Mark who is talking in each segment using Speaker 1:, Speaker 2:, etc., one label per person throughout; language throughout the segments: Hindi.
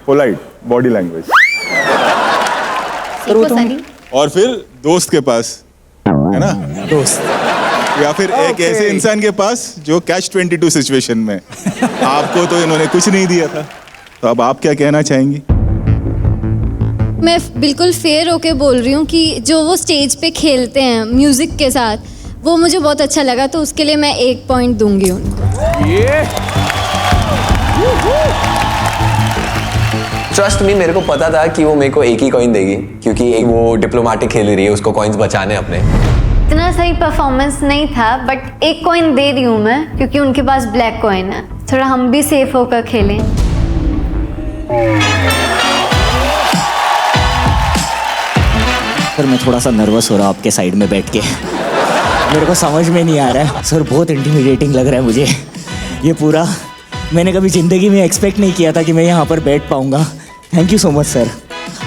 Speaker 1: Polite, body language. और फिर दोस्त के पास, है ना, दोस्त, या फिर एक ऐसे इंसान के पास जो कैच 22 सिचुएशन में। आपको तो इन्होंने कुछ नहीं दिया था, तो अब आप क्या कहना चाहेंगी?
Speaker 2: मैं बिल्कुल फेयर होके बोल रही हूँ कि जो वो स्टेज पे खेलते हैं म्यूजिक के साथ, वो मुझे बहुत अच्छा लगा, तो उसके लिए मैं 1 पॉइंट दूंगी उनको।
Speaker 3: ट्रस्ट मी, मेरे को पता था कि वो मेरे को एक ही कॉइन देगी, क्योंकि एक वो डिप्लोमेटिक खेल रही है, उसको कॉइन्स बचाने अपने।
Speaker 2: इतना सही परफॉर्मेंस नहीं था, बट 1 कॉइन दे रही हूँ मैं, क्योंकि उनके पास ब्लैक कॉइन है। थोड़ा हम भी सेफ होकर खेलें।
Speaker 4: सर मैं थोड़ा सा नर्वस हो रहा हूँ आपके साइड में बैठ के। मेरे को समझ में नहीं आ रहा है सर, बहुत इंटिमिडेटिंग लग रहा है मुझे ये पूरा। मैंने कभी ज़िंदगी में एक्सपेक्ट नहीं किया था कि मैं यहाँ पर बैठ पाऊँगा। Thank you so much sir.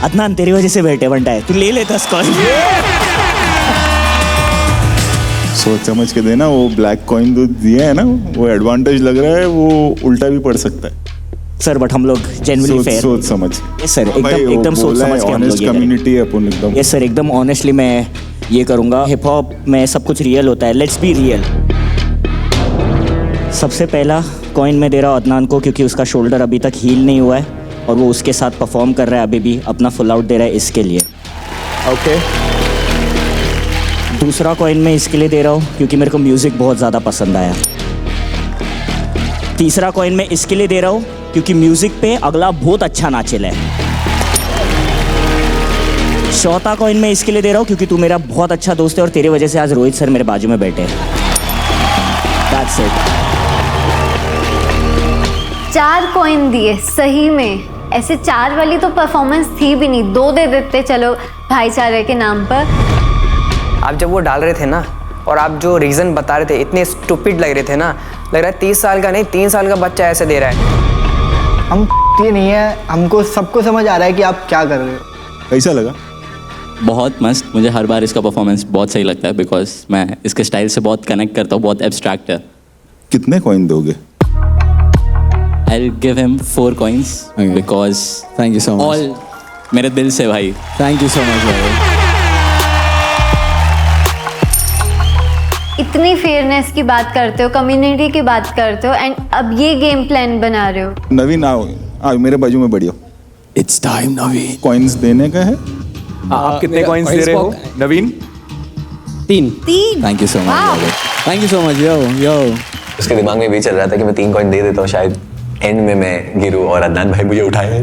Speaker 4: Adnan तेरी वजह से बैठे बनता है, तू ले ले 10 कॉइन।
Speaker 1: सोच समझ के देना, वो ब्लैक कॉइन जो दिया है ना, वो एडवांटेज लग रहा है, वो उल्टा भी पड़ सकता है
Speaker 4: सर, बट हम लोग जेन्युइनली फेयर,
Speaker 1: सोच समझ।
Speaker 4: यस सर, एकदम सोच समझ के हम लोग
Speaker 1: कम्युनिटी है अपन एकदम।
Speaker 4: यस सर, एकदम ऑनेस्टली मैं ये करूँगा। हिप हॉप में सब कुछ रियल होता है, लेट्स बी रियल। सबसे पहला कॉइन मैं दे रहा हूँ अदनान को, क्योंकि उसका शोल्डर अभी तक हील नहीं हुआ है और वो उसके साथ परफॉर्म कर रहा है, अभी भी अपना फुल आउट दे रहा है इसके लिए।
Speaker 1: ओके।
Speaker 4: दूसरा कॉइन मैं इसके लिए दे रहा हूँ क्योंकि मेरे को म्यूज़िक बहुत ज़्यादा पसंद आया। तीसरा कॉइन मैं इसके लिए दे रहा हूँ क्योंकि म्यूज़िक पे अगला बहुत अच्छा नाचिल है। चौथा कॉइन मैं इसके लिए दे रहा हूँ क्योंकि तू मेरा बहुत अच्छा दोस्त है और तेरे वजह से आज रोहित सर मेरे बाजू में बैठे हैं। That's it.
Speaker 2: 4 कॉइन दिए सही में। ऐसे 4 वाली तो परफॉर्मेंस थी भी नहीं, 2 दे देते चलो भाईचारे के नाम पर।
Speaker 5: आप जब वो डाल रहे थे ना, और आप जो रीज़न बता रहे थे, इतने स्टूपिड लग रहे थे ना, लग रहा है 30 साल का नहीं 3 साल का बच्चा ऐसे दे रहा है।
Speaker 6: हम ये नहीं है, हमको सबको समझ आ रहा है कि आप क्या कर रहे हो।
Speaker 1: कैसा लगा?
Speaker 7: बहुत मस्त। मुझे हर बार इसका परफॉर्मेंस बहुत सही लगता है, बिकॉज मैं इसके स्टाइल से बहुत कनेक्ट करता हूँ, बहुत एब्स्ट्रैक्ट है।
Speaker 1: कितने कॉइन दोगे?
Speaker 7: I'll give him 4 coins because
Speaker 8: thank you so much.
Speaker 7: all मेरे दिल से भाई।
Speaker 8: Thank you so much भाई।
Speaker 2: इतनी फेयरनेस की बात करते हो, कम्युनिटी की बात करते हो, एंड अब ये गेम प्लान बना रहे हो।
Speaker 1: नवीन आओ, मेरे बाजू में बढ़ियो।
Speaker 8: It's time Naveen.
Speaker 1: कॉइन्स देने का है।
Speaker 9: आप कितने कॉइन्स दे रहे हो नवीन?
Speaker 8: 3।
Speaker 2: तीन।
Speaker 8: Thank you so much brother। Thank you so much yo।
Speaker 3: उसके दिमाग में भी चल रहा था कि मैं 3 कॉइन दे देता हूँ, शायद एंड में मैं गिरूँ और अदनान भाई मुझे उठाए।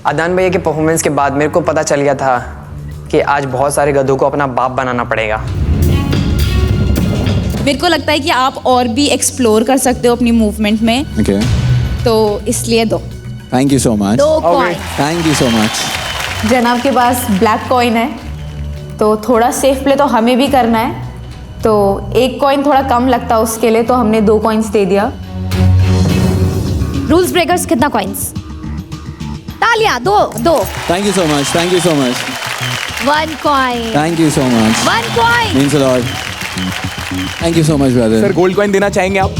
Speaker 5: अदनान भैया के परफॉर्मेंस के बाद मेरे को पता चल गया था कि आज बहुत सारे गधों को अपना बाप बनाना पड़ेगा।
Speaker 10: मेरे को लगता है कि आप और भी एक्सप्लोर कर सकते हो अपनी मूवमेंट में।
Speaker 8: Okay।
Speaker 10: तो इसलिए 2।
Speaker 8: Thank you so much।
Speaker 10: 2 coin.
Speaker 8: Thank you so much।
Speaker 10: जनाब के पास ब्लैक कॉइन है, तो थोड़ा सेफ प्ले तो हमें भी करना है, तो 1 कॉइन थोड़ा कम लगता है उसके लिए, तो हमने 2 कॉइन्स दे दिया।
Speaker 2: रूल्स ब्रेकर्स कितना कॉइन्स? तालियां। 2।
Speaker 8: Thank you so much। Thank you so much।
Speaker 2: 1 coin.
Speaker 8: Thank you so much।
Speaker 2: 1 coin.
Speaker 8: Means a lot। Thank you so much brother।
Speaker 9: Sir gold coin देना चाहेंगे आप?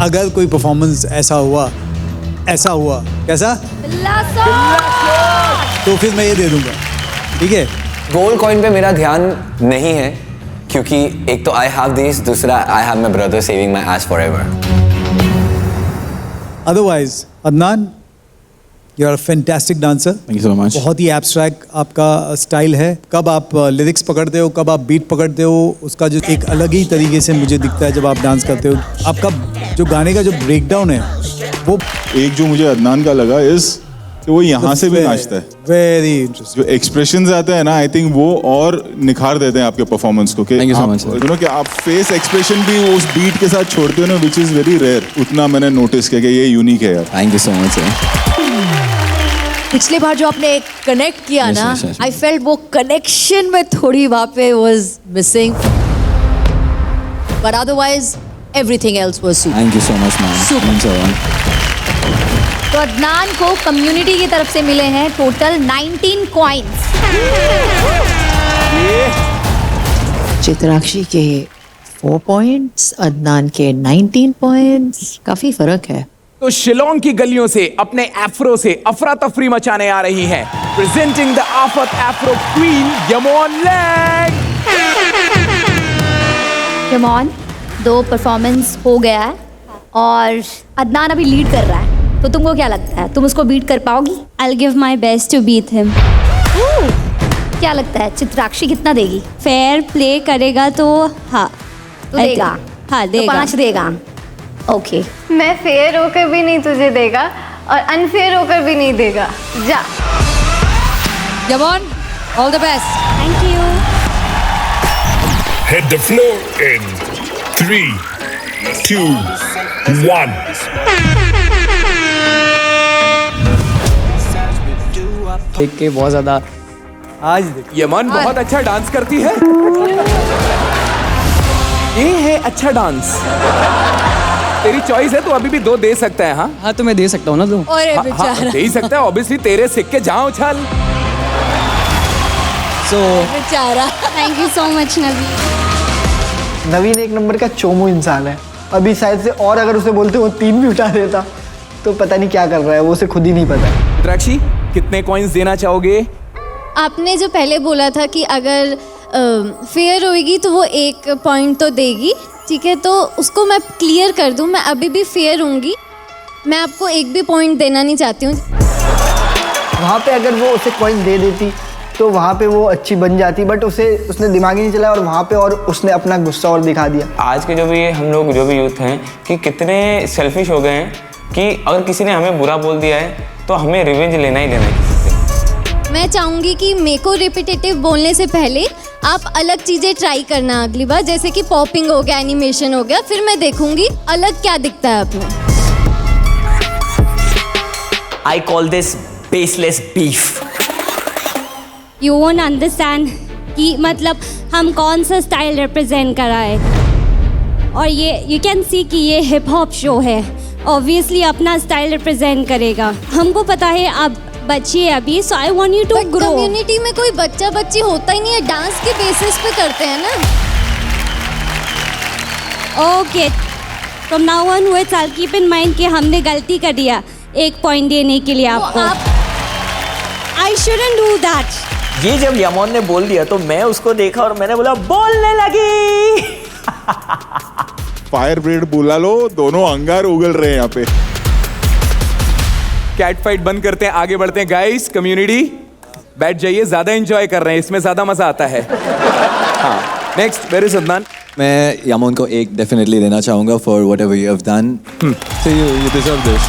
Speaker 11: अगर कोई परफॉर्मेंस ऐसा हुआ कैसा, तो फिर मैं ये दे दूंगा, ठीक है।
Speaker 3: गोल्ड कॉइन पे मेरा ध्यान नहीं है, क्योंकि एक तो आई हैव दिस, दूसरा I have my brother saving my ass forever.
Speaker 11: Otherwise Adnan, you are fantastic dancer.
Speaker 8: Thank you so much।
Speaker 11: बहुत ही एब्स्ट्रैक्ट आपका स्टाइल है। कब आप लिरिक्स पकड़ते हो, कब आप बीट पकड़ते हो, उसका जो एक अलग ही तरीके से मुझे दिखता है जब आप डांस करते हो। आपका जो गाने का जो ब्रेकडाउन है, वो
Speaker 1: एक जो मुझे अदनान का लगा कि वो यहाँ से भी नाचता है।
Speaker 11: Very interesting.
Speaker 1: जो एक्सप्रेशंस आते हैं ना, आई थिंक वो और निखार देते हैं आपके परफॉर्मेंस को।
Speaker 8: Thank you so much, sir।
Speaker 1: कि आप फेस एक्सप्रेशन भी उस बीट के साथ छोड़ते हो ना, विच इज वेरी रेयर। उतना मैंने नोटिस किया कि ये यूनिक है यार।
Speaker 8: Thank you so much sir।
Speaker 12: पिछली बार जो आपने कनेक्ट किया ना, आई फेल्ट वो कनेक्शन में थोड़ी वहाँ पे was missing, but otherwise everything else was super.
Speaker 8: Thank you so much ma'am. Means a lot।
Speaker 12: तो अदनान को कम्युनिटी की तरफ से मिले हैं टोटल 19 कॉइन्स।
Speaker 13: चित्राक्षी के 4 पॉइंट्स, अदनान के 19 पॉइंट्स। काफी फर्क है।
Speaker 9: तो शिलोंग की गलियों से अपने एफ्रो से अफरा तफरी मचाने आ रही हैं, प्रेजेंटिंग द आफत एफ्रो क्वीन यमोन लैंग।
Speaker 13: यमोन, 2 परफॉर्मेंस हो गया है और अदनान अभी लीड कर रहा है, तो तुमको क्या लगता है, तुम उसको बीट कर पाओगी?
Speaker 2: I'll give my best to beat him.
Speaker 13: क्या लगता है चित्राक्षी कितना देगी?
Speaker 2: फेयर प्ले करेगा तो हाँ
Speaker 13: तो देगा?
Speaker 2: हाँ
Speaker 13: तो
Speaker 2: देगा।
Speaker 13: 5 देगा। ओके।
Speaker 2: मैं फेयर होकर भी नहीं तुझे देगा और अनफेयर होकर भी नहीं देगा। जा।
Speaker 12: यमोन, all the best.
Speaker 2: Thank you.
Speaker 14: Hit the floor in 3, 2, 1.
Speaker 5: देख के बहुत ज्यादा
Speaker 11: आज देख
Speaker 9: यमन बहुत अच्छा डांस करती है। ये है अच्छा डांस। तेरी चॉइस है, तो अभी भी 2 दे सकता है। हाँ
Speaker 5: हाँ, तो मैं दे सकता हूँ ना 2।
Speaker 12: अरे
Speaker 9: हाँ,
Speaker 12: बेचारा,
Speaker 9: दे ही सकता है ऑब्वियसली, तेरे सिक्के जहाँ उछाल।
Speaker 12: बेचारा।
Speaker 2: थैंक यू सो मच नवीन।
Speaker 6: नवीन एक नंबर का चोमू इंसान है। अभी शायद से और अगर उसे बोलते वो 3 भी उठा देता, तो पता नहीं क्या कर रहा है, वो उसे खुद ही नहीं पता।
Speaker 9: चित्राक्षी, कितने कॉइंस देना चाहोगे?
Speaker 2: आपने जो पहले बोला था कि अगर फेयर होगी तो वो 1 पॉइंट तो देगी, ठीक है, तो उसको मैं क्लियर कर दूं, मैं अभी भी फेयर होंगी, मैं आपको 1 भी पॉइंट देना नहीं चाहती हूँ।
Speaker 6: वहाँ पे अगर वो उसे कॉइन दे देती तो वहाँ पे वो अच्छी बन जाती, बट उसने दिमाग ही नहीं चलाया और वहाँ पे और उसने अपना गुस्सा और दिखा दिया।
Speaker 3: आज के जो भी हम लोग जो भी यूथ हैं कि कितने सेल्फिश हो गए हैं कि अगर किसी ने हमें बुरा बोल दिया है तो हमें रिवेंज लेना ही लेना है किसी से।
Speaker 2: मैं चाहूँगी कि मेरे को रिपीटेटिव बोलने से पहले आप अलग चीज़ें ट्राई करना अगली बार, जैसे कि पॉपिंग हो गया, एनिमेशन हो गया, फिर मैं देखूंगी अलग क्या दिखता है आपने।
Speaker 4: I call this baseless beef.
Speaker 2: You won't understand कि मतलब हम कौन सा स्टाइल रिप्रेजेंट कर रहा है, और ये यू कैन सी कि ये हिप हॉप शो है, ऑब्वियसली अपना स्टाइल रिप्रेजेंट करेगा। हमको पता है आप बच्ची है अभी, so I want you to grow. Community में कोई बच्चा बच्ची होता ही नहीं है, डांस के बेसिस पे करते हैं ना। Okay, from now onwards I will keep in mind कि हमने गलती कर दिया 1 पॉइंट देने के लिए आपको। I shouldn't do that.
Speaker 4: ये जब यमोन ने बोल दिया तो मैं उसको देखा और मैंने बोला बोलने लगी।
Speaker 1: फायर ब्रिगेड बुला लो, दोनों अंगार उगल रहे हैं यहाँ पे।
Speaker 9: कैट फाइट बंद करते हैं, आगे बढ़ते हैं। गाइस, कम्युनिटी बैठ जाइए, ज्यादा एंजॉय कर रहे हैं, इसमें ज्यादा मजा आता है। हाँ, नेक्स्ट वेयर इज अदनान।
Speaker 8: मैं यमोन को 1 डेफिनेटली देना चाहूँगा for whatever you have done. So you deserve this.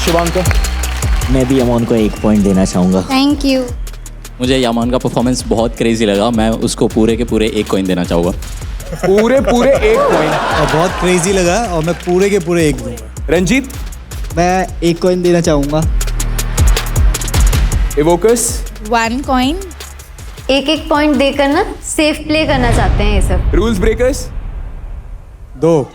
Speaker 9: Shivank,
Speaker 4: मैं भी यमोन को 1 पॉइंट देना चाहूँगा।
Speaker 2: Thank you.
Speaker 7: मुझे यमोन का परफॉर्मेंस बहुत क्रेजी लगा, मैं उसको पूरे के पूरे 1 कॉइन देना चाहूँगा।
Speaker 9: पूरे 1 कॉइन।
Speaker 11: और बहुत क्रेजी लगा और मैं पूरे के पूरे 1 दूंगा।
Speaker 9: रंजीत,
Speaker 6: मैं 1 कॉइन देना चाहूँगा।
Speaker 9: इवोकस,
Speaker 10: 1 कॉइन।
Speaker 2: 1 पॉइंट देकर ना सेफ प्ले करना चाहते हैं ये सब।
Speaker 9: Rules breakers,
Speaker 11: 2